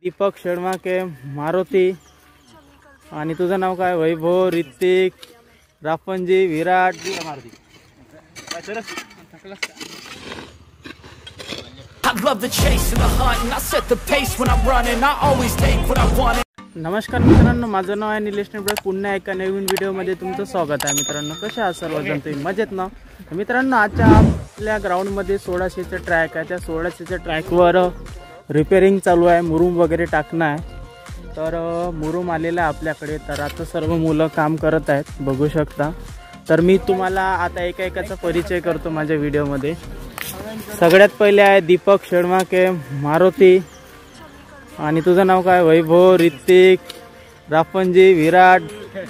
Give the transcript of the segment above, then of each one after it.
दीपक शेडमाके, मारुती आणि तुझं नाव काय? वैभव, ऋतिक, राफनजी, विराट, नमस्कार मित्रांनो, माझं नाव आहे निलेश नेबळे. पुन्हा एका नवीन व्हिडिओमध्ये तुमचं स्वागत आहे. मित्रांनो, कसे आहात सर्वजण? तुम्ही मजेत ना? मित्रांनो, आजच्या आपल्या ग्राउंडमध्ये 1600चा ट्रॅक आहे. त्या 1600च्या ट्रॅकवर रिपेअरिंग चालू आहे. मुरुम वगैरे टाकणं आहे. तर मुरुम आलेला आहे आपल्याकडे. तर आता सर्व मुलं काम करत आहेत, बघू शकता. तर मी तुम्हाला आता एका परिचय करतो माझ्या व्हिडिओमध्ये. सगळ्यात पहिले आहे दीपक शेडमाके, मारुती आणि तुझं नाव काय? वैभव, ऋतिक, राफनजी, विराट,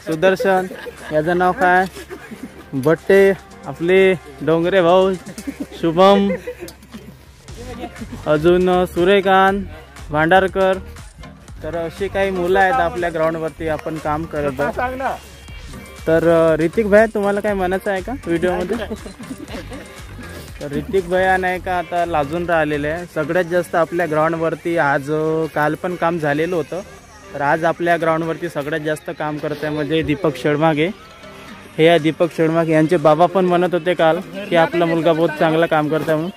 सुदर्शन, याचं नाव काय? बट्टे, आपले डोंगरे भाऊ, शुभम, अजून सूर्यकांत, भांडारकर. तर अशी काही मुलं आहेत आपल्या ग्राउंडवरती आपण काम करत आहोत. तर ऋतिक भाई, तुम्हाला काय म्हणायचं आहे का व्हिडिओमध्ये? तर ऋतिक भैया नाही का आता लाजून राहिलेले आहे. सगळ्यात जास्त आपल्या ग्राउंडवरती आज काल पण काम झालेलं होतं. तर आज आपल्या ग्राउंडवरती सगळ्यात जास्त काम करत आहे म्हणजे दीपक शेडमाके. हे आहे दीपक शेडमाके. यांचे बाबा पण म्हणत होते काल की आपला मुलगा बहुत चांगला काम करत आहे म्हणून.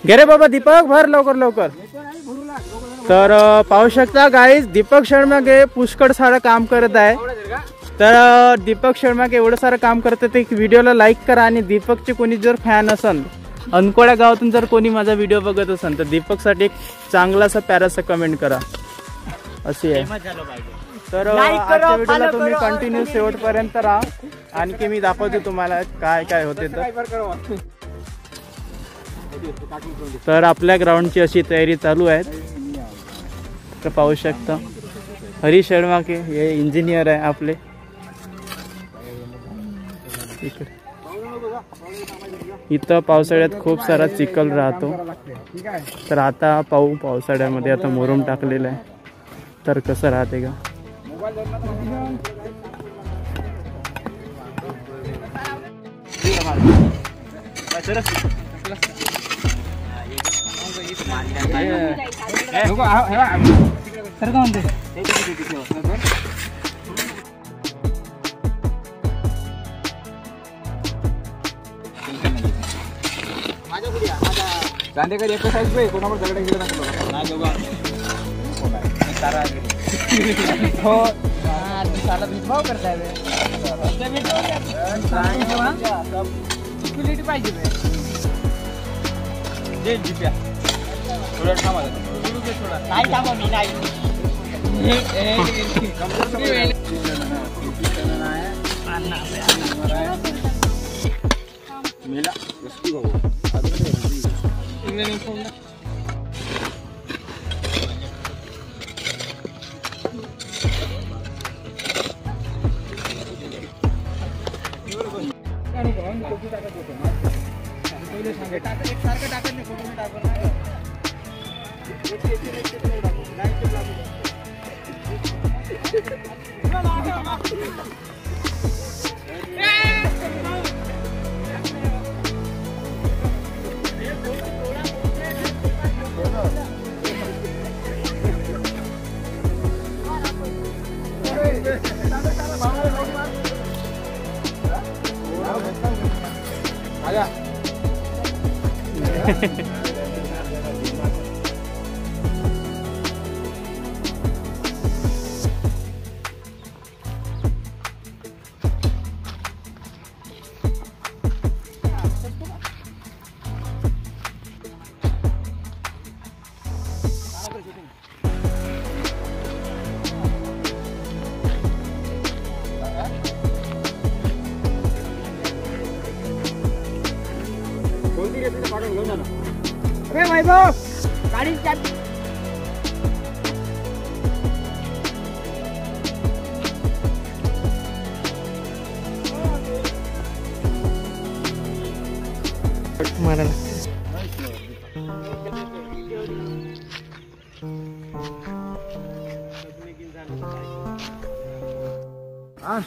घे रे बाबा दीपक, भर लवकर लवकर. तर पाहू शकता गाईज, दीपक शेडमाके पुष्कळ सारं काम करत आहे. तर दीपक शेडमाके एवढं सारं काम करत आहे ते व्हिडिओला लाईक करा. आणि दीपकचे कोणी जर फॅन असेल, अनकोळ्या गावातून जर कोणी माझा व्हिडिओ बघत असेल, तर दीपकसाठी एक चांगलासा प्यारासा कमेंट करा, अशी आहे. तर आजच्या व्हिडिओला तुम्ही कंटिन्यू शेवटपर्यंत राहा. आणखी मी दाखवते तुम्हाला काय काय होते. तर आपल्या ग्राउंडची अशी तयारी चालू आहे. तर पाहू शकता हरी शेडमाके हे इंजिनियर आहे आपले. इथं पावसाळ्यात खूप सारा चिखल राहतो. तर आता पावसाळ्यामध्ये आता मुरुम टाकलेला आहे. तर कसं राहते का? चांदेकर एक साईज पे कोणावर दगड गेला ना दोघा तारा हो साला भेदभाव करताय बे. क्वालिटी पाहिजे बे. जे जिप्या थोडा थांबा थोडा काय थांबा मी नाही मेला वस्तू भाऊ इंग्लंड फोन वैभव गाडी मारायला आहे ना.